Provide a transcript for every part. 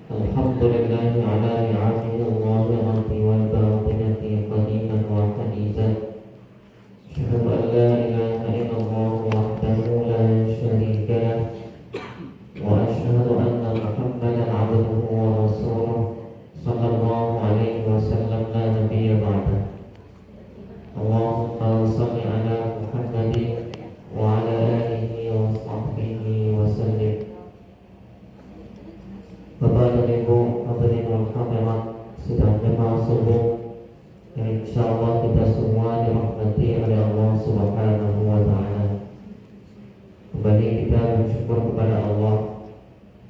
Alhamdulillahi ala ni'amihi al-zahirati wal batinati qadiman wa hadithan. Asyhadu an la ilaha illallah wahdahu la syarika lah wa asyhadu anna Muhammadan 'abduhu wa rasuluh sallallahu alaihi wasallam la nabiyya ba'dah. Allahumma shalli ala Muhammadin wa ala alihi wa sahbihi wa sallim. Bapak dan Ibu hadirin wal hadirat sidang jemaah subuh yang insyaallah kita semua dirahmati oleh Allah Subhanahu wa taala. Kembali kita bersyukur kepada Allah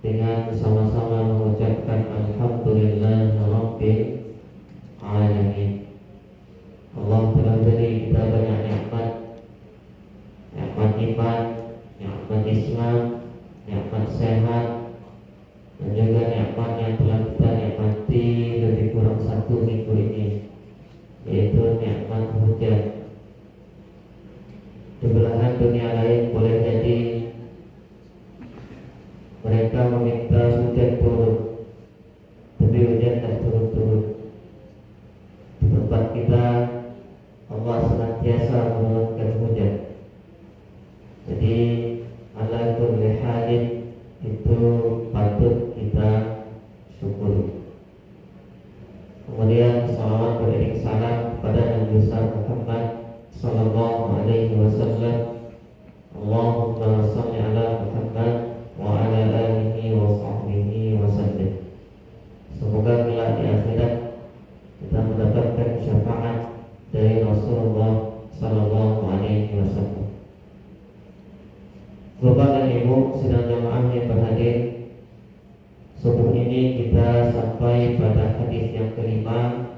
dengan sama-sama mengucapkan alhamdulillah rabbil alamin. Allah telah beri kita banyak nikmat, nikmat iman, nikmat Islam, nikmat sehat, dan juga nikmat yang telah kita nikmati lebih kurang 1 minggu ini, yaitu nikmat hujan. Di belahan dunia lain boleh jadi mereka meminta hujan turun, tapi hujan tak turun-turun. Di tempat kita Allah senantiasa menurunkan hujan. Jadi ala kulli halin itu patut kita syukuri. Kemudian salawat beriring salam kepada Nabi besar Muhammad sallallahu alaihi wasallam. Allahumma shalli ala Muhammad wa ala alihi wa sahbihi wa sallim. Semoga kelak di akhirat kita mendapatkan syafaat dari Rasulullah sallallahu alaihi wasallam. Bapak dan Ibu sidang jamaah yang berhadir, subuh ini kita sampai pada hadis yang kelima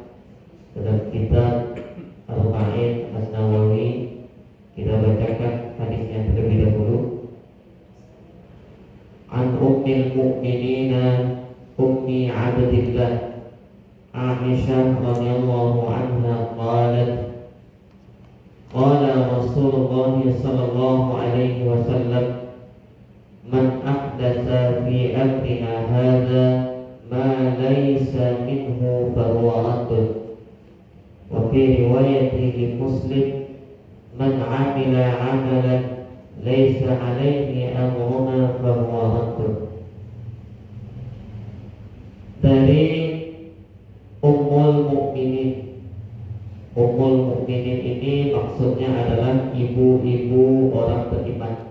dalam kitab Al-Ma'in An-Nawawi. Kita bacakan hadisnya terlebih dahulu. An ummil mu'minina ummi Abdillah Aisyah radhiyallahu anha qalat qala Rasulullah sallallahu alaihi wasallam man ahdatsa fi amrina hadza ma laysa minhu fa huwa radd. Wa fi riwayatin li Muslim man 'amila 'amalan laysa 'alaihi amruna fa huwa radd. Dari Ummul Mukminin. Ummul Mukminin ini maksudnya adalah ibu-ibu orang beriman.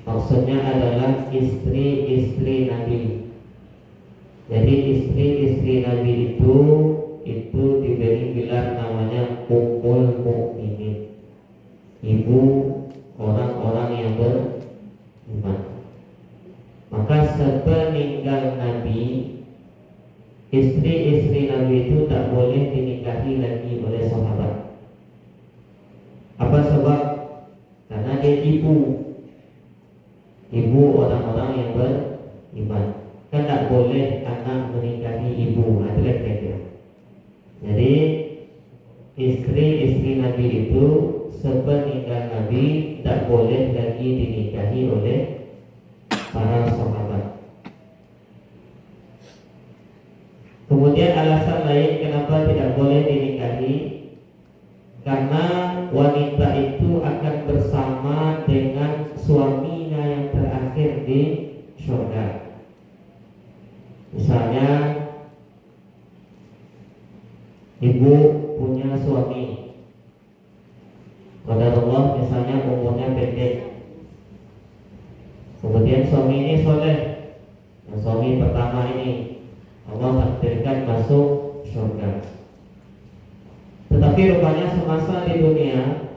Maksudnya adalah istri-istri Nabi. Jadi istri-istri Nabi itu diberi gelar namanya Ummul Mukminin, ibu orang-orang yang beriman. Maka sepeninggal Nabi, istri-istri Nabi itu tak boleh dinikahi lagi oleh sahabat. Apa sebab? Karena dia ibu orang-orang yang beriman. Kan tak boleh anak menikahi ibu. Itulah kira-kira. Jadi istri-istri Nabi itu sepeninggal Nabi tak boleh lagi dinikahi oleh para sahabat. Kemudian alasan lain kenapa tidak boleh dinikahi, karena wanita itu akan bersama dengan suaminya yang terakhir di surga. Misalnya ibu punya suami, qadarullah misalnya umurnya pendek, kemudian suami ini soleh, yang suami pertama ini Allah takdirkan masuk surga. Tetapi rupanya semasa di dunia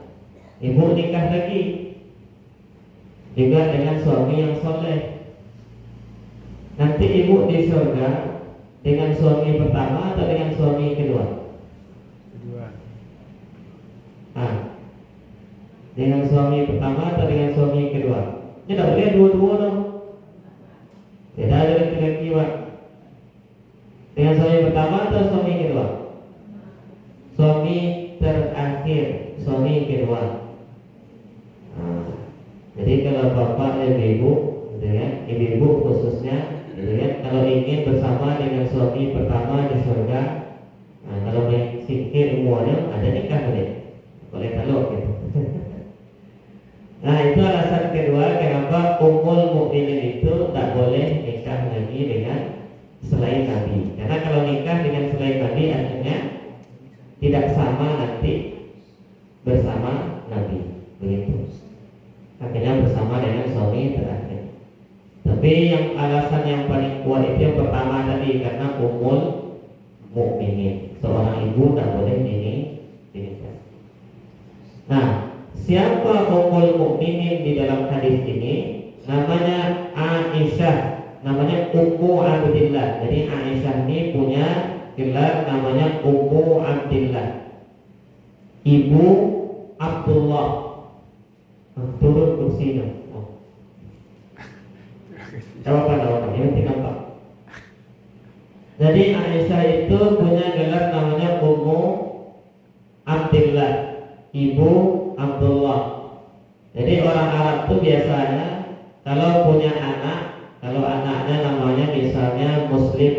ibu nikah lagi juga dengan suami yang soleh. Nanti ibu di surga dengan suami pertama atau dengan suami kedua? Dengan suami pertama atau dengan suami kedua? Ini tak boleh dua-dua dong. Beda ada laki-laki Pak. Dengan suami pertama atau suami kedua? Suami terakhir, suami kedua. Jadi kalau bapak dan ibu, ibu-ibu khususnya, kalau ingin bersama dengan suami pertama di surga. Nah, kalau yang sikit umurnya ada nikah boleh kalau gitu. Nah, itu alasan kedua kenapa ummul mukminin itu tak boleh nikah lagi dengan selain Nabi. Karena kalau nikah dengan selain Nabi artinya tidak sama nanti bersama Nabi, begitu. Akhirnya bersama dengan suami terakhir. Tapi yang alasan yang paling kuat itu yang pertama tadi, karena ummul mukminin, seorang ibu tak boleh dinikah. Nah, siapa ummul mukminin di dalam hadis ini? Namanya Aisyah, namanya Ummu Abdillah. Jadi Aisyah ini punya gelar namanya Ummu Abdillah, Ibu Abdullah. Turun kursinya. Jawaban ini tidak apa. Jadi Aisyah itu punya gelar namanya Ummu Abdillah, Ibu Abdullah. Jadi orang Arab itu biasanya kalau punya anak, kalau anaknya namanya misalnya Muslim,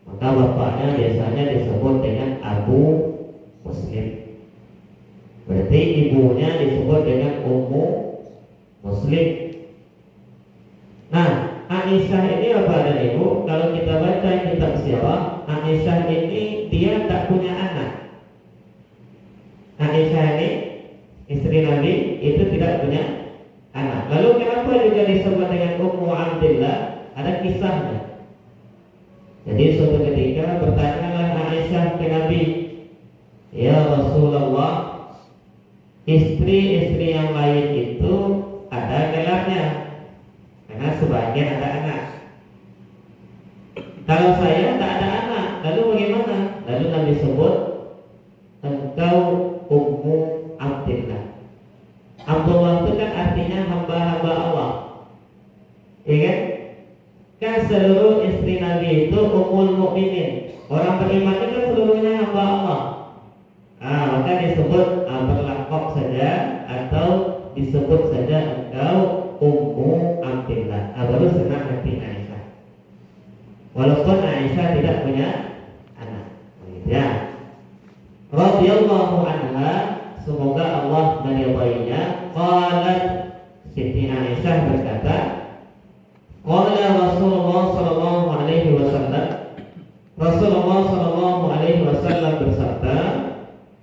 maka bapaknya biasanya disebut dengan Abu Muslim. Berarti ibunya disebut dengan Ummu Muslim. Nah, Aisyah ini apa ada ibu? Kalau kita baca kitab sirah, Aisyah ini dia tak punya anak. Aisyah ini istri Nabi itu tidak punya anak. Lalu kenapa juga disebut dengan Ummu Abdillah? Ada kisahnya. Jadi suatu ketika bertanyalah Aisyah ke Nabi, "Ya Rasulullah, istri-istri yang lain itu ada gelarnya, karena sebagian ada anak. Kalau saya tak ada anak, lalu bagaimana?" Lalu Nabi sebut, "Engkau Ummu Abdillah." Abdullah itu kan artinya hamba-hamba Allah, ya kan? Kan seluruh istri Nabi itu ummul mukminin. Orang beriman itu kan seluruhnya hamba Allah. Maka disebut berlakop saja atau disebut saja engkau Ummu Abdillah. Baru senang hati Aisyah. Walaupun Aisyah tidak punya anak. Ya. Radhiyallahu anha, semoga Allah meridainya. Qalat, Siti Aisyah berkata, qala Rasulullah sallallahu alaihi wasallam, Rasulullah sallallahu alaihi wasallam bersabda,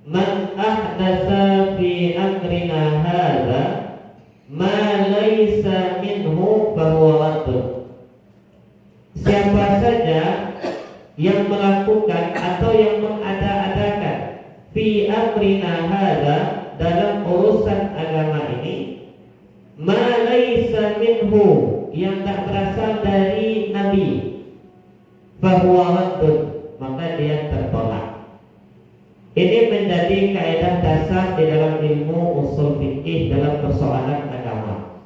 "Man ahdatsa fi amrina hadza ma laysa minhu fahuwa raddun." Siapa saja yang melakukan atau yang mengada-adakan fi amrina hadza, dalam urusan agama ini, ma laysa minhu, yang tak berasal dari Nabi, fahuwa raddun, maka dia tertolak. Ini menjadi kaidah dasar di dalam ilmu usul fikih dalam persoalan agama.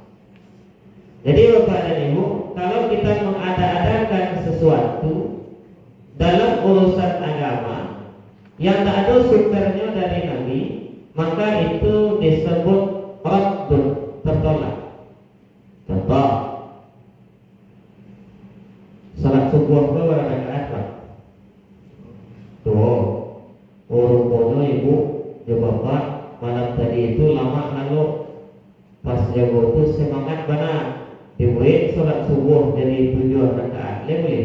Jadi Bapak dan Ibu, kalau kita mengada-adakan sesuatu dalam urusan agama yang tak ada sumbernya dari Nabi, maka itu disebut raddun, tertolak. Contoh, salat subuh itu berapa rakaat, Pak? Tuh, rupanya ibu, ya bapak, malam tadi itu lama lalu pas jago itu semangat benar. Dibuat salat subuh jadi 7 rakaat, boleh?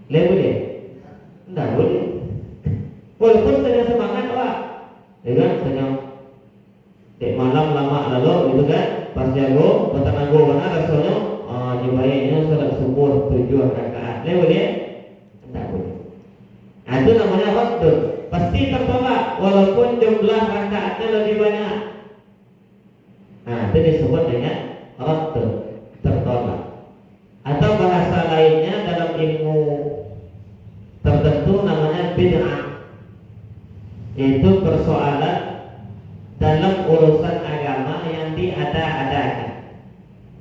Boleh? Tidak boleh. Walaupun saya semangat, Pak, ya kan, saya malam lama lalu gitu kan, pas jago, bertenaga benar rasanya. Dibayarnya salat subuh 7 rakaat, boleh? Tidak boleh. Nah, itu namanya waktu, pasti tertolak walaupun jumlah rakaatnya lebih banyak. Nah, itu disebut dengan waktu, tertolak. Atau bahasa lainnya dalam ilmu tertentu namanya bid'ah, yaitu persoalan dalam urusan agama yang diada-adakan.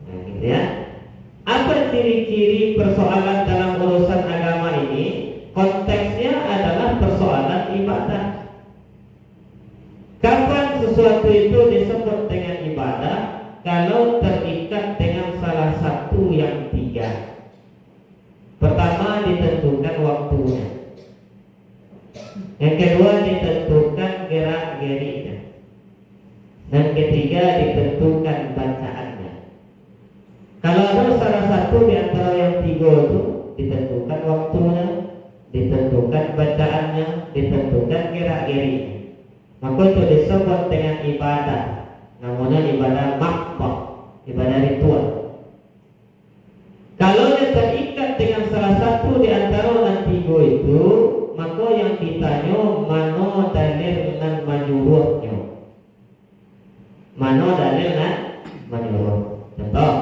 Nah, gitu ya. Apa ciri-ciri persoalan dalam urusan agama ini? Konteksnya adalah persoalan ibadah. Kapan sesuatu itu disebut dengan ibadah? Kalau terikat dengan salah satu yang 3. Yang kedua ditentukan gerak geriknya. Dan ketiga ditentukan bacaannya. Kalau ada salah satu di antara yang tiga itu, ditentukan waktunya, ditentukan bacaannya, ditentukan gerak geriknya, maka itu disebut dengan ibadah. Namanya ibadah makbah, ibadah ritual. Kalau dia terikat dengan salah satu di antara yang tiga itu, maka yang ditanya mana dalil dengan menyuruhnya. Mana dalil dengan menyuruh. Contoh,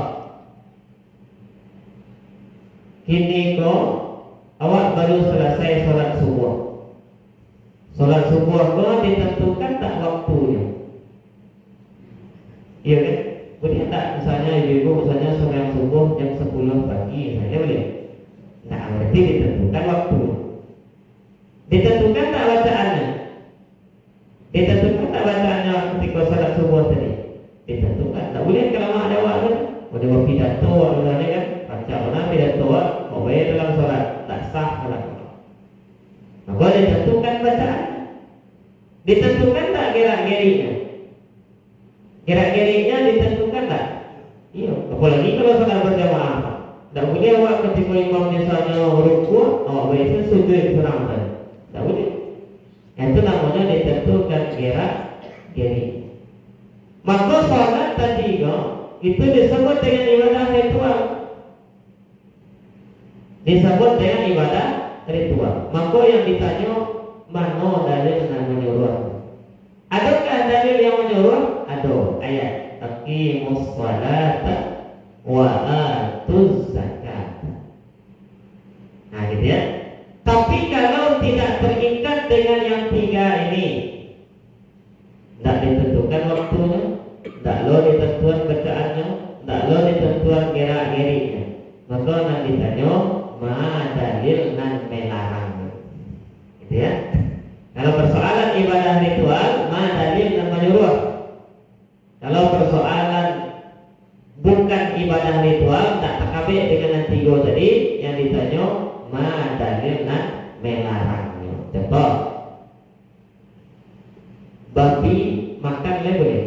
kini kok awak baru selesai sholat subuh. Sholat subuh kok ditentukan tak waktunya. Iya kan? Boleh tak misalnya ibu misalnya sholat subuh jam 10 pagi, saya boleh? Nah, berarti ditentukan waktu. Ditentukan tak bacaannya? Ditentukan tak bacaannya ketika sholat subuh tadi? Ditentukan. Tak boleh kalau ada waktu. Ada pidato misalnya kan? Baca orang pidato, boleh dalam sholat, tak sah sholat. Maka ditentukan bacaan. Ditentukan tak gerak-geriknya? Gerak-geriknya ditentukan tak? Iya. Apalagi kalau sholat berjamaah. Tak boleh awak ketika imam misalnya rukuk, awak biasa sujud serang kan? Tak boleh. Itu namanya ditentukan gerak-gerik. Maka sholat tadi itu disebut dengan ibadah ritual. Disebut dengan ibadah ritual. Maka yang ditanya mana dalil yang menyuruh? Adakah dalil yang menyuruh? Ada ayat aqimus sholata wa atuz zakat. Nah gitu ya. Tapi kalau tidak terikat dengan yang tiga ini, tidak ditentukan waktunya, tidak lo ditentukan bacaannya, tidak lo ditentukan gerak-geriknya, maka nanti ditanya ma dalil nan melarangnya. Gitu ya. Kalau persoalan ibadah ritual, ma dalil nan menyuruh. Kalau persoalan bukan ibadah ritual, tak terkabit dengan yang tiga tadi, yang ditanya ma dalil nan melarangnya. Contoh, babi makan boleh?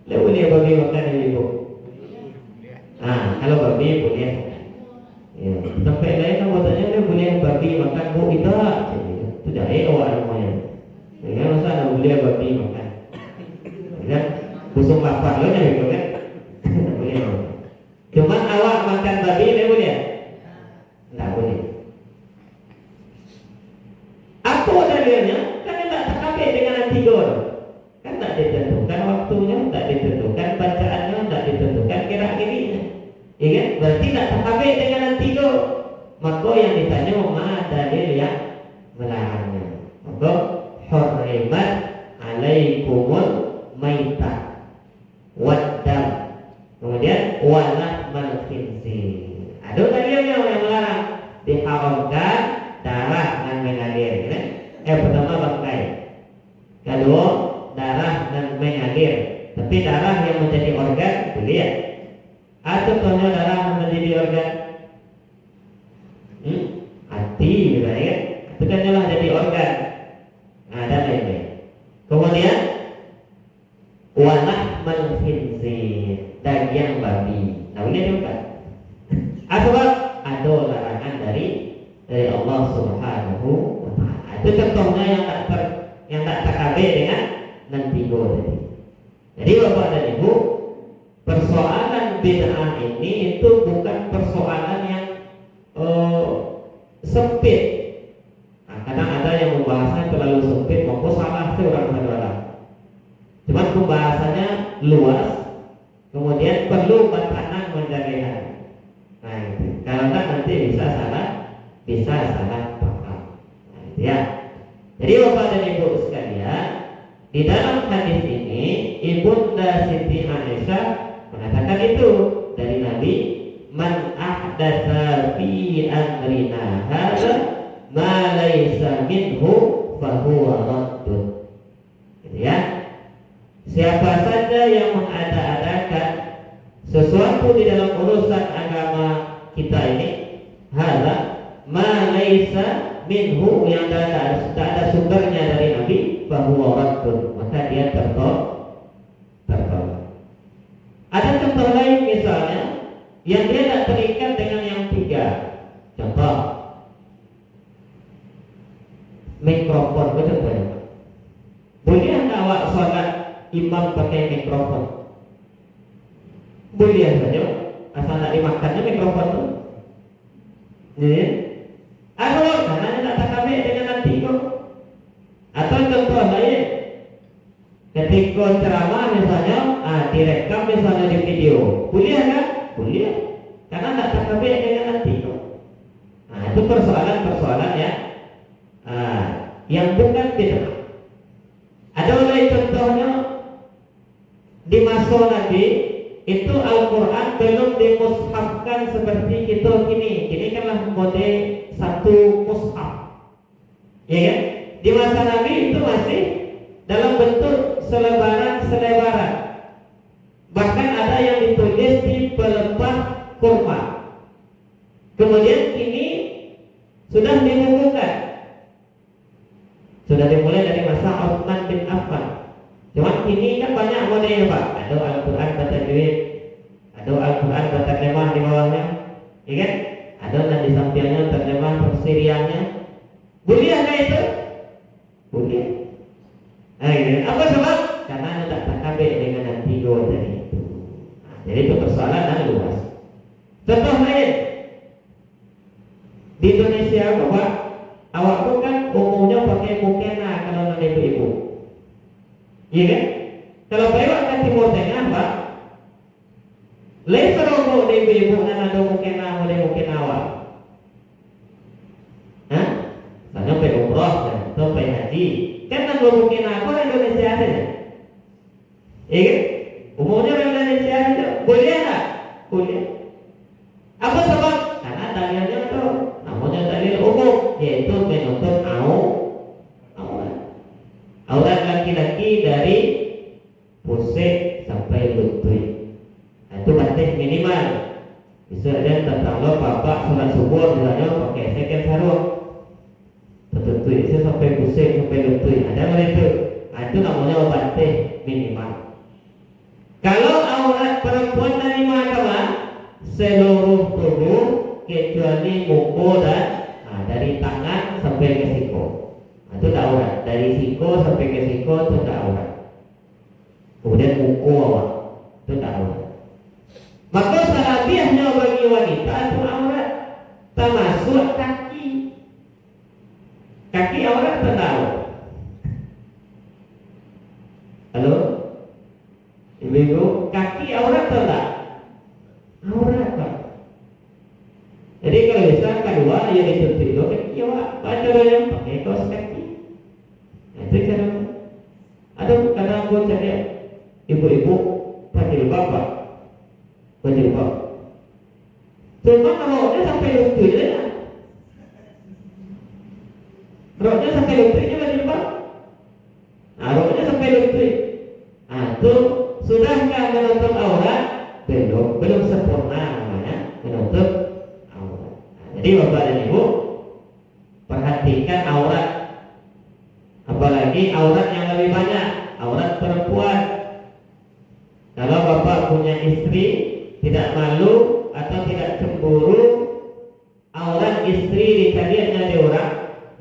Boleh babi makan ibu? Kalau babi boleh. Ya. Tempat lain kan katanya boleh babi makan bu tidak. Tidak awak namanya. Ya, masa nak boleh babi makan? Kan busuk lapar lo dah itu kan? Boleh. Cuma awak makan babi boleh? Tidak boleh. Apa dalilnya? Kan tidak terkait dengan yang tiga. Kan tak ditentukan waktunya, tak ditentukan bacaannya, tak ditentukan gerak-geriknya. Ya kan? Berarti tak terkait dengan yang tiga. Maka yang ditanya ma dalil yang melarangnya. Maka hurrimat alaikumul maitah waddam. Kemudian walahmal khinzir. Ada dalilnya yang melarang, diharamkan darah dan mengalir. Pertama bangkai. Kedua darah dan mengalir. Tapi darah yang menjadi organ boleh ya? Contohnya darah yang menjadi organ hati gitu kan? Itu kan jelas jadi organ. Dan lain-lain. Kemudian walahmal khinzir, daging babi. Nah boleh juga. Sebab ada larangan dari Allah Subhanahu wa Ta'ala. Itu contohnya yang tak terkabit dengan nanti tadi. Jadi Bapak dan Ibu, persoalan bid'ah ini itu bukan persoalan yang sempit. Kadang ada yang membahasnya terlalu sempit, maupun salah sih orang. Cuman pembahasannya luas, kemudian perlu pertahanan menjaganya. Nah, gitu. Kalau tak nanti bisa salah paham. Nah, gitu ya. Jadi Bapak dan Ibu sekalian, di dalam hadis ini Ibunda Siti Aisyah mengatakan itu dari Nabi, man ahdatsa fi amrina hadza ma laysa minhu fa huwa raddun. Gitu ya. Siapa saja yang mengada-adakan sesuatu di dalam urusan agama kita ini, hadza ma laysa minhu, yang tak ada sumbernya dari Nabi, fahuwa raddun, maka dia tertolak. Ada contoh lain misalnya yang dia tak terikat dengan yang tiga. Contoh mikrofon, betul tak? Boleh tak awak sholat imam pakai mikrofon? Boleh saja, asal tak dimakannya mikrofon tu. Ya. Atau karena tak takabik dengan nanti kok. Atau contoh lain, ketika ceramah misalnya, direkam misalnya di video, boleh kan? Boleh, karena tak takabik dengan nanti kok. Itu persoalan ya, yang bukan bid'ah. Ada lain contohnya di masa Nabi itu Al-Quran belum dimushafkan seperti kita kini. Kini kanlah mode satu mushaf, ya kan? Di masa Nabi itu masih dalam bentuk selebaran. Bahkan ada yang ditulis di pelepah kurma. Kemudian kini sudah dibukukan. Sudah dimulai dari masa Utsman bin Affan. Cuma kini kan banyak modelnya Pak. Ada Al-Quran bertajwid, ada Al-Quran berterjemah di bawahnya, ya kan? Ada di sampingnya terjemah tafsiriannya. Bolehkah itu? Boleh. Apa sebab? Karena tidak takabik dengan nanti dua tadi itu. Jadi itu persoalan yang luas. Contoh lain di Indonesia, Bapak, awak tu kan umumnya pakai mukena kalau nak ibu-ibu, iya kan? Kalau lewat ke Timur Tengah, Pak, lain serobok di ibu-ibu nak ada mukena boleh mukena awak. Misalnya pergi umrah atau pergi haji, kan nak mukena aku orang Indonesia ada, iya kan? Umumnya orang Indonesia ada, boleh tak? Boleh. Apa sebab? Karena dalilnya tu namanya dalil umum, yaitu menutup aurat laki-laki dari pusik sampai lutut. Itu batas minimal. Bisa ada tetangga bapak sholat subuh misalnya pakai second sarung, lutut itu sampai pusik sampai lutut. Ada begitu. Itu namanya batas minimal. Kalau aurat perempuan dari mana? Seluruh tubuh kecuali muka dan dari tangan sampai ke siku. Itu tak aurat. Dari siku sampai ke siku itu tak aurat. Kemudian muka awak itu tak aurat. Maka salabiahnya bagi wanita itu aurat, termasuk kaki. Kaki aurat tak aurat. Halo, ibu-ibu, kaki aurat tak? Aurat Pak. Jadi kalau bisa kedua yang ditutup itu kaki awak, baca yang pakai kaos kaki. Itu cara. Ada kadang aku cari ibu-ibu pakai jilbab Pak, berjilbab. Cuma roknya sampai lutut je. Roknya sampai lututnya berjilbab. Roknya sampai lutut. Itu sudahkah menutup aurat? Belum sempurna namanya menutup aurat. Jadi Bapak dan Ibu, perhatikan aurat, apalagi aurat yang lebih banyak, aurat perempuan. Kalau Bapak punya istri, tidak malu atau tidak cemburu aurat istri dicarinya di orang,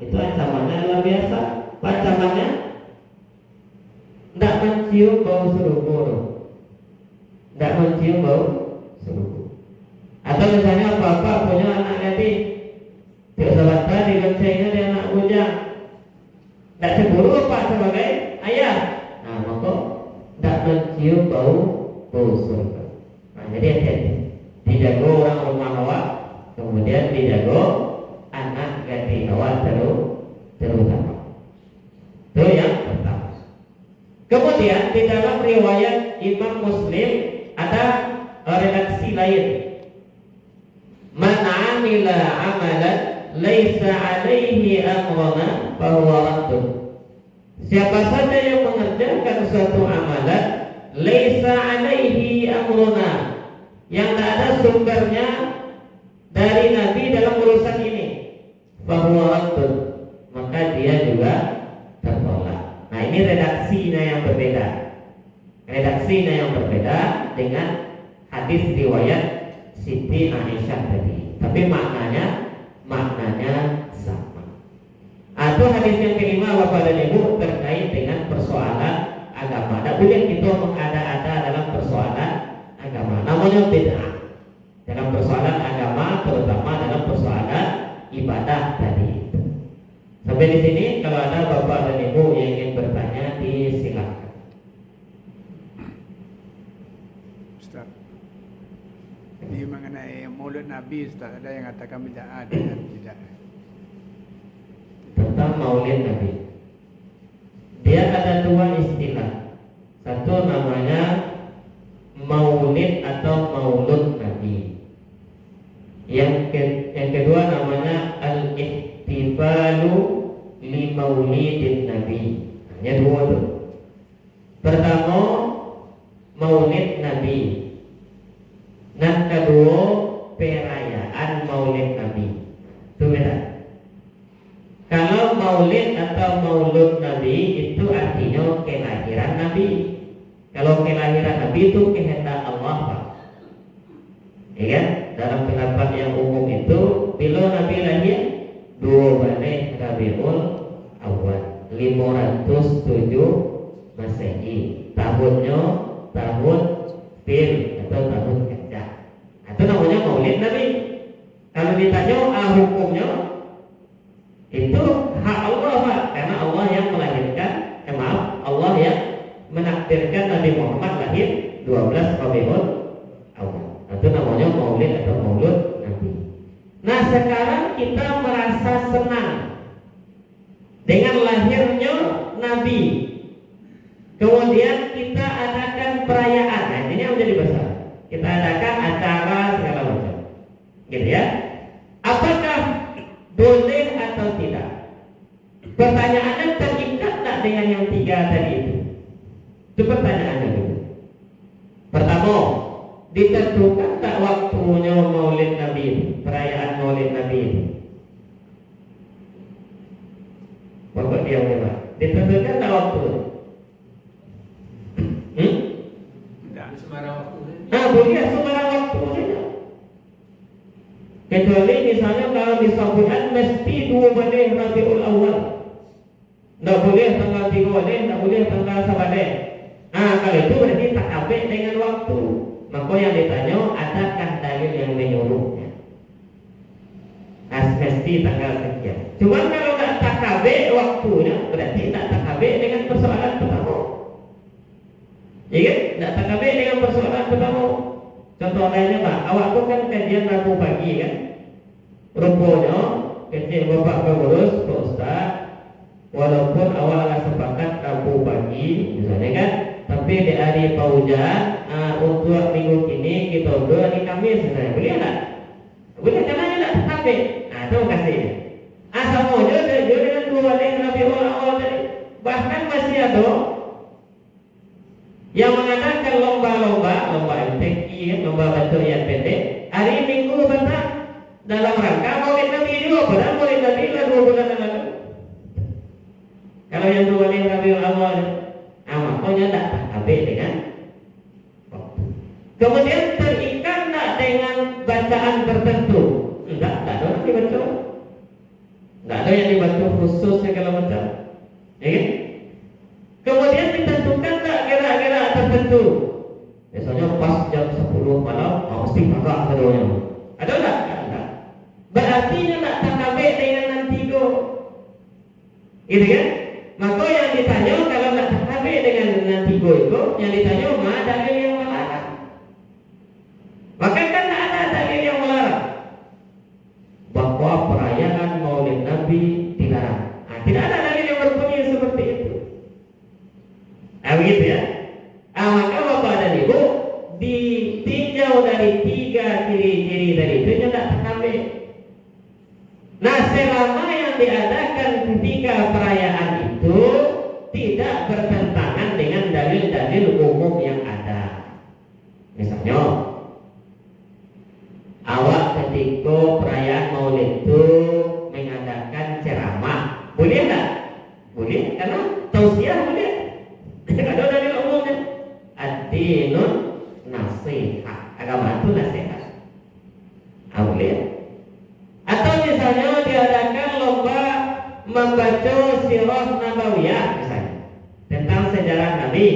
itu ancamannya luar biasa. Ancamannya tidak mencium bau serupu, tidak mencium bau serupu. Atau misalnya bapak punya anak yatim, tidak sabarkan digoncengnya dia anak bujang, tidak cemburu Pak sebagai ayah. Maka tidak mencium bau serupu. Jadi hati-hati, dijaga orang rumah awak, kemudian dijaga anak yatim awak terutama. Itu yang pertama. Kemudian di dalam riwayat Imam Muslim ada redaksi lain. Man 'amila 'amalan laisa 'alaihi amruna fahuwa raddun. Siapa saja yang mengerjakan suatu amalan laisa 'alaihi amruna, yang tak ada sumbernya dari Nabi dalam urusan ini, fahuwa raddun, maka dia juga tertolak. Nah, ini redaksinya yang berbeda. Redaksinya yang berbeda dengan hadis riwayat Siti Aisyah tadi. Tapi maknanya sama. Atau hadis yang kelima Bapak dan Ibu terkait dengan persoalan agama. Tidak boleh kita mengada-ada dalam persoalan agama. Namanya bid'ah. Dalam persoalan agama, terutama dalam persoalan ibadah tadi. Sampai di sini kalau ada Bapak dan Ibu yang ingin bertanya, disilakan. Ustaz, ini mengenai Maulid Nabi, Ustaz, ada yang katakan bid'ah, ada yang tidak. Tentang Maulid Nabi, dia ada dua istilah. Satu namanya Maulid atau Maulud Nabi. Yang kedua namanya Al-Ihtifalu li Maulidin Nabi. Hanya dua itu. Pertama Maulid Nabi, dan kedua perayaan Maulid Nabi. Itu beda. Kalau Maulid atau Maulud Nabi itu artinya kelahiran Nabi. Kalau kelahiran Nabi itu kehendak Allah, Pak. Ya kan? Dalam pendapat yang umum itu bila Nabi lahir 12 Rabiul Awal 507 Masehi. Tahunnya tahun Fil atau tahun Gajah. Itu namanya Maulid Nabi. Kalau ditanya hukumnya, itu hak Allah, Pak. Karena Allah yang melahirkan, Allah yang menakdirkan Nabi Muhammad lahir 12 Rabiul Awal. Itu namanya Maulid atau Maulud Nabi. Nah, sekarang kita merasa senang dengan lahirnya Nabi. Kemudian kita adakan perayaan. Nah, ini yang menjadi besar. Kita adakan acara segala macam. Gitu ya. Apakah boleh atau tidak? Pertanyaannya terikat tak dengan yang tiga tadi itu? Itu pertanyaannya dulu. Pertama, ditentukan tak waktunya Maulid Nabi, perayaan Maulid Nabi itu? Bapak diam ya, Pak. Ditentukan tak waktu? Semarang waktu. Nah, boleh semarang waktu saja. Kecuali misalnya kalau disebutkan mesti 12 Rabiul Awal. Tidak boleh tanggal 3, tidak boleh tanggal 1. Nah, kalau itu berarti tak kabeh dengan waktu. Maka yang ditanya, adakah dalil yang menyuruhnya? Mesti tanggal sekian. Cuma kalau tidak tak kabeh waktunya, berarti tidak tak kabeh dengan persoalan pertama. Ya kan? Tidak tak kabeh dengan persoalan pertama. Contoh lainnya, Pak, awak tu kan kajian Rabu pagi kan? Rupanya kecil bapak pengurus, Pak Ustaz, walaupun awak sepakat Rabu pagi, misalnya kan, tapi di hari paujan untuk minggu ini kita berdua di Kamis, misalnya, boleh tak? Boleh, caranya tak sampai. Nah, itu kasih. Semuanya dengan 12 Rabiul Awal tadi. Bahkan masih ada yang mengadakan lomba MTQ, lomba baca yang pendek, hari Minggu petang dalam rangka Maulid Nabi juga. Padahal Maulid Nabi lah 2 bulan yang lalu. Kalau yang 12 Rabiul Awal, makanya tak habis dengan waktu. Kemudian terikat tak dengan bacaan tertentu? Enggak ada yang dibaca. Enggak ada yang dibaca khusus segala macam. Ya kan? Kemudian ditentukan tak kira-kira tertentu. Misalnya pas jam 10 malam, mesti agak keduanya. Ada tak? Enggak. Berarti tak terkabeh dengan nanti itu. Gitu kan? Maka yang ditanya kalau tak terkabeh dengan nanti itu, yang ditanya mana dalil yang melarang? Maka kan tak ada dalil yang melarang bahwa perayaan Maulid Nabi dilarang. Tidak ada dalil yang berbunyi seperti itu. Begitu ya. Maka Bapak dan Ibu ditinjau dari 3 ciri-ciri dari itu yang tak terkabeh. Nah, selama yang diadakan ketika perayaan itu tidak bertentangan dengan dalil-dalil umum yang ada. Misalnya, awak ketika perayaan Maulid itu mengadakan membaca sirah nabawiyah misalnya tentang sejarah Nabi,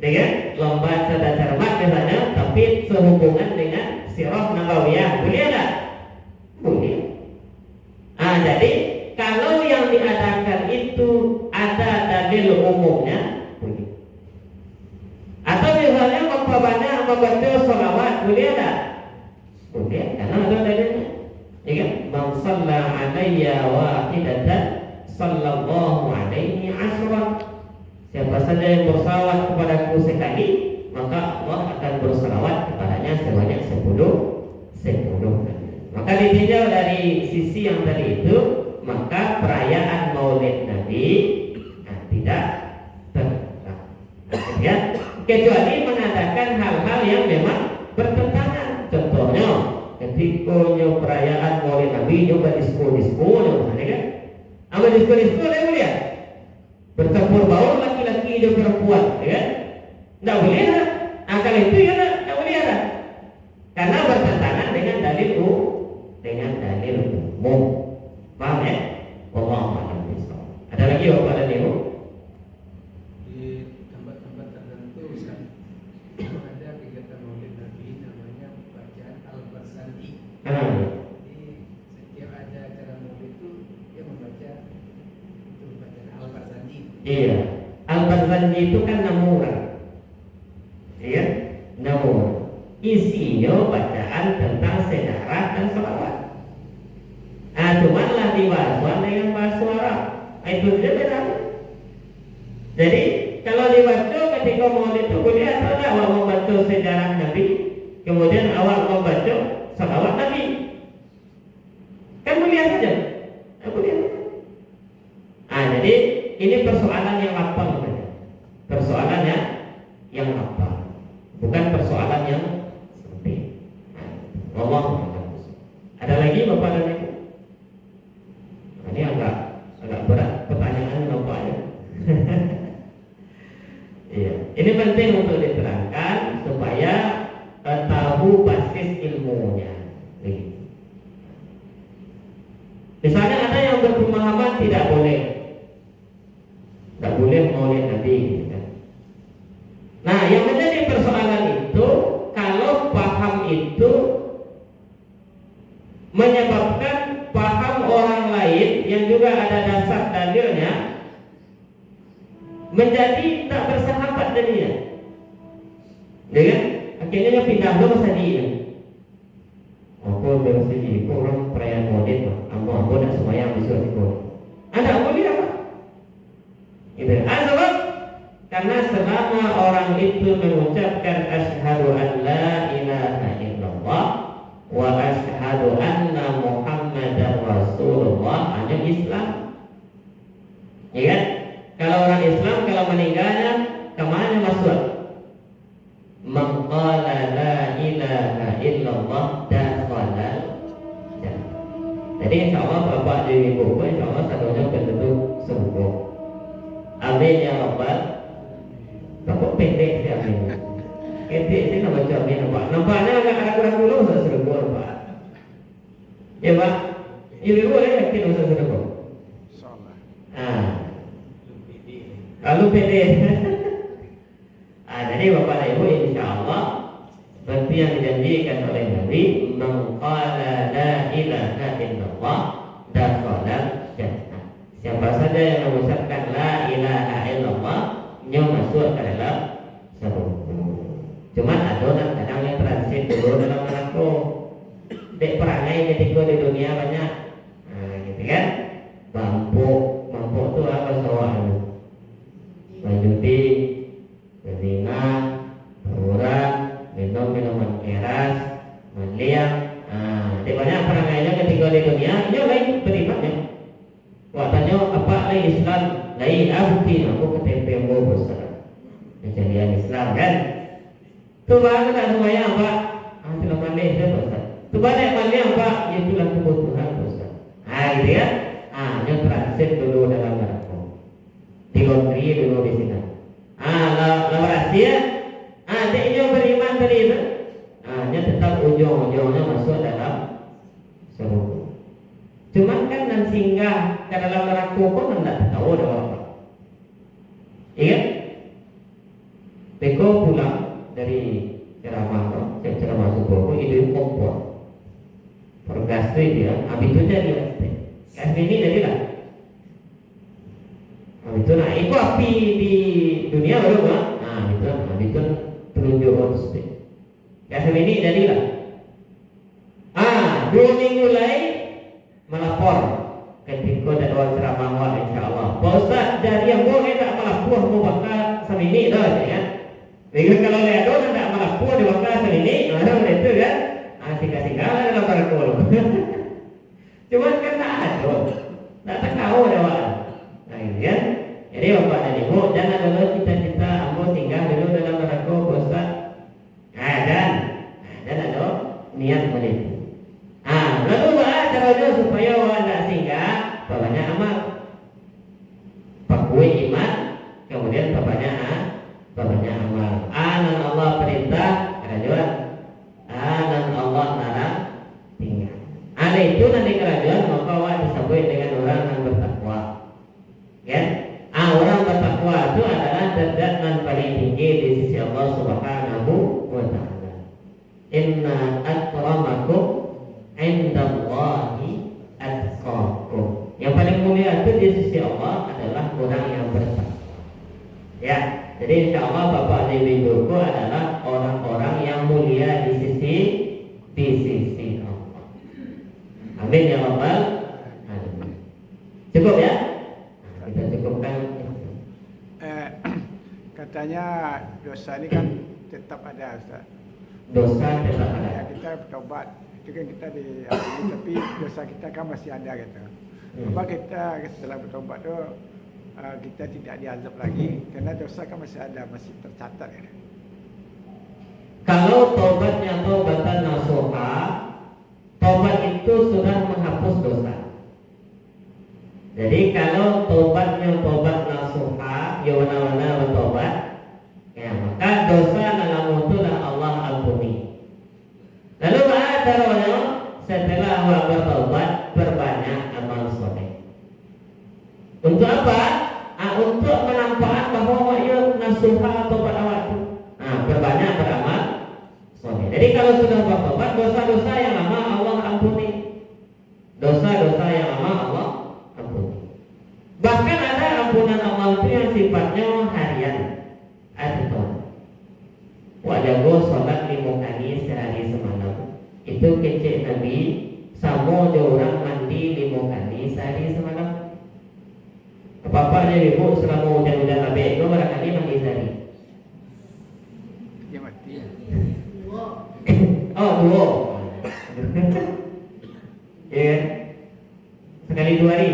dengan lomba cerdas cermat misalnya, tapi sehubungan dengan sirah nabawiyah, boleh tak? Boleh. Jadi kalau yang diadakan itu ada dalil umumnya, boleh. Atau misalnya membaca sholawat, boleh tak? Boleh, karena ada dalilnya. Ya, man shalla alayya wahidatan sallallahu alaihi ashran. Siapa saja yang bersalawat kepadaku sekali, maka Allah akan bersalawat kepadanya sebanyak 10 kali. Maka ditinjau dari sisi yang tadi itu, maka perayaan Maulid Nabi tidak terlarang. Ya, kecuali mengadakan hal-hal yang memang bertentangan. Contohnya, ketika perayaan Maulid Nabi nyoba disko-disko, kan? Apa disko-disko ada boleh? Bercampur baur laki-laki dan perempuan, kan? Tidak boleh lah. Kalau itu ya tidak boleh lah. Karena bertentangan dengan dalil umum. Paham ya? Wallahu a'lam bishawab. Ada lagi apa ada demo? Di tempat-tempat tertentu ada kegiatan Maulid Nabi namanya bacaan Al-Barzanji. Jadi setiap ada acara Maulid itu dia membaca itu bacaan Al-Barzanji. Iya, Al-Barzanji itu kan namuran. Iya, namuran. Isinya bacaan tentang sejarah dan sholawat. Cumanlah dibahas dengan bahasa Arab. Itu saja beda. Jadi kalau dibaca ketika Maulid itu boleh atau tidak awal membaca sejarah Nabi, kemudian awal membaca sholawat Nabi, kan boleh saja. Boleh. Jadi ini persoalan yang lapang, persoalan yang lapang, bukan persoalan yang sempit. Allah. Ada lagi Bapak dan Ibu? Ini agak berat pertanyaan nampaknya. Iya, ini penting untuk diterangkan supaya tahu basis ilmunya. Misalnya ada yang berpemahaman tidak boleh Maulid Nabi. Nah, yang menjadi persoalan itu kalau paham itu menyebabkan paham orang lain yang juga ada dasar dalilnya menjadi tak bersahabat jadinya. Dengan akhirnya pindah ke tadi. Aku bersih, aku orang perayaan Maulid, ambo nak sembahyang besok itu. Ada boleh apa? Itu. Sebab karena selama orang itu mengucapkan asyhadu an la ilaha illallah wa asyhadu anna Muhammadar Rasulullah, hanya Islam. Ya kan? Kalau orang Islam kalau meninggalnya kemana masuk? Man qala la ilaha illallah dakhala jannah. Jadi insyaallah Bapak dan Ibu, insyaallah satunya penduduk surga. Amin ya Rabbal. Bapak pendek sih amin. Pendek sih nama baca amin Pak. Nampaknya agak ragu-ragu loh usah surga Pak. Ya Pak. Ibu boleh yakin usah surga? Insyaallah. Lalu pede. Jadi Bapak dan Ibu insyaallah seperti yang dijanjikan oleh Nabi, man qala la ilaha illallah dakhala jannah. Siapa saja yang mengucapkan la ilaha illallah, dia masuk ke dalam surga. Cuma ada orang kadang yang transit dulu dalam neraka. Dek perangai ketika di dunia banyak. Gitu kan? Mampu itu apa soalnya? Menjudi, berzina, berurang, minum minuman keras, mendiam. Di banyak perangainya ketika di dunia, ini lain berimannya. Waktunya apa lain Islam, lain abdi aku ketempe mau besar. Kejadian Islam kan? Tu bahan tak semuanya apa? Sudah pandai dia besar. Tu bahan pandai apa? Itulah kebutuhan besar. Gitu ya. Dia transit dulu dalam neraka. Di laundry dulu di sini. Lalu rahasia. Dia beriman tadi itu. Dia tetap ujung-ujungnya masuk dalam surga. Cuman kan akan singgah ke dalam neraka pun anda tahu ada apa. Ingat? Beko pulang dari ceramah, ceramah subuh, itu kompor. Pergas itu dia, habis itu jadi gas ini jadilah. Habis itu nah itu api di dunia baru kan? Nah habis itu telunjuk terus deh. Gas ini jadilah. 2 minggu lagi melapor ketika jadwal ceramah awal insyaAllah. Pak Ustaz jadi yang boleh tak melapor mau bakal semini dah ya. Jadi kalau lihat tu tak melapor di bakal semini, orang itu kan asik-asik lah dalam barakul. Cuman kan tak ada, tak tahu dah wak. Nah ini kan. Jadi bapak dan ibu jangan dulu cita-cita ambo tinggal dulu dalam barakul Pak Ustaz. Dan ada niat menipu. Lalu caranya supaya anda singgah banyak amal, pakui iman, kemudian banyak amal. Dan Allah perintah kerajaan, dan Allah larang tinggal. Ada itu nanti kerajaan maka awak disebut dengan orang yang bertakwa. Ya, orang bertakwa itu adalah derajat yang paling tinggi di sisi Allah Subhanahu wa Ta'ala. Inna akramakum indallahi atqakum. Yang paling mulia itu di sisi Allah adalah orang yang bertakwa. Ya, jadi insya Allah bapak dan ibuku adalah orang-orang yang mulia di sisi Allah. Amin ya rabbal alamin. Cukup ya? Nah, kita cukupkan. Katanya dosa ini kan tetap ada, Ustaz. Dosa tetap ada. Ya, kita bertobat. Itu kan kita diampuni, tapi dosa kita kan masih ada gitu. Sebab kita setelah bertobat tu kita tidak diazab lagi kerana dosa kan masih ada, masih tercatat gitu. Kalau tobatnya tobatan nasuha, tobat itu sudah menghapus dosa. Jadi kalau tobatnya tobat nasuha, ya wana-wana bertobat, ya maka dosa dalam waktulah Allah ampuni. Lalu apa caranya? Setelah awak bertobat, berbanyak amal soleh. Untuk apa? Untuk menampakkan bahawa awak ya nasuha tobat awak itu. Berbanyak beramal soleh. Jadi kalau sudah bertobat, dosa-dosa yang lama Allah ampuni. Dosa-dosa yang lama Allah ampuni. Bahkan ada ampunan Allah itu yang sifatnya harian. Ada wajah go sholat 5 kali sehari semalam. Itu kecil Nabi sama orang mandi 5 kali sehari semalam. Apa-apa dia ibu selama hujan-hujan habis itu barangkali mandi sehari. Dia mati. Oh, 2. Ya. Sekali 2 hari.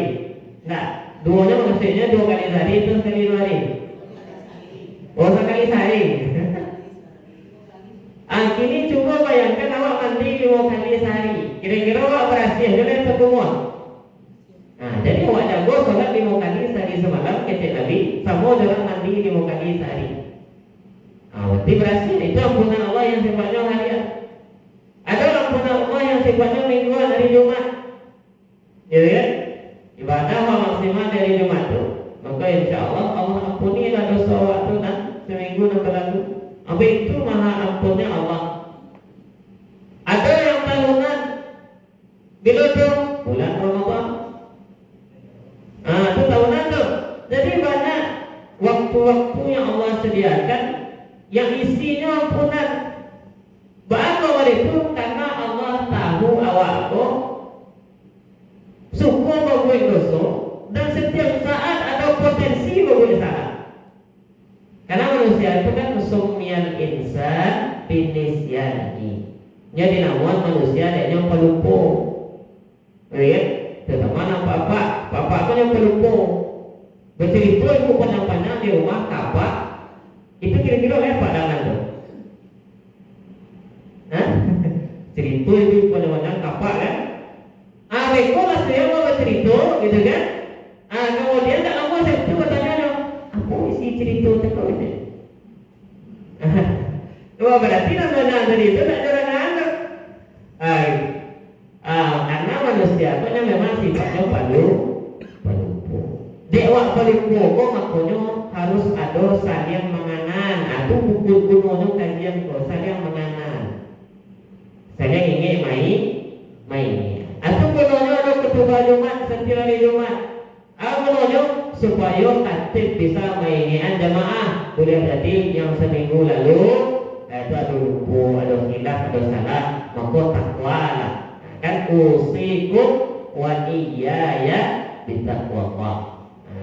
Nah, 2-nya maksudnya 2 kali sehari itu sekali 2 hari. Oh, sekali sehari. Kini coba bayangkan awak mandi 5 kali sehari. Kira-kira awak berhasil dengan pertemuan. Jadi awak jago sholat 5 kali sehari semalam kecil Nabi sama orang mandi 5 kali sehari. Berarti berhasil. Itu ampunan Allah yang sifatnya harian. Ada ampunan Allah yang sifatnya mingguan dari Jumat. Ya kan? Ibadah maksimal dari Jumat itu. Maka insya Allah Allah ampunilah dosa waktu dan seminggu dan berlalu. Apa itu maha ampunnya Allah. Ada yang tahunan bila itu bulan Ramadan. Itu tahunan tuh. Jadi banyak waktu-waktu yang Allah sediakan yang isinya ampunan. Bagaimana itu? Karena Allah tahu awakku suku berbuat dosa dan setiap saat ada potensi berbuat salah. Karena manusia itu kan sumian insan binisyani. Jadi namun manusia dia pelupa. Ya, terutama bapak pun yang pelupa. Bercerita ibu panjang-panjang di rumah kapak. Itu kira-kira apa dengan tu? Cerita ibu panjang-panjang kapak kan? Mereka lah saya mau bercerita, gitu kan? Kemudian tak lama saya tu bertanya, apa isi cerita cakap itu? Berarti namanya dari itu tak jarang anggap. Karena manusia itu memang sifatnya palu wak paling pokok makanya harus ada saling menganan. Aku buku gunanya kajian kok saling menganan. Saling ingin main. Aku gunanya ada ketua Jumat setiap hari Jumat. Aku gunanya supaya tatib bisa mainian jamaah. Boleh jadi yang seminggu lalu itu ada lupa, ada hilaf, ada salah, maka takwa lah. Kan usikum wa iyaya bitaqwa.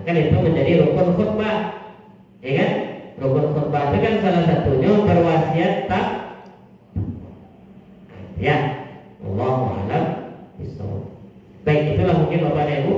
Kan itu menjadi rukun khutbah, ya kan? Rukun khutbah itu kan salah satunya berwasiat tak, ya. Allahu a'lam bishawab. Baik, itulah mungkin Bapak dan Ibu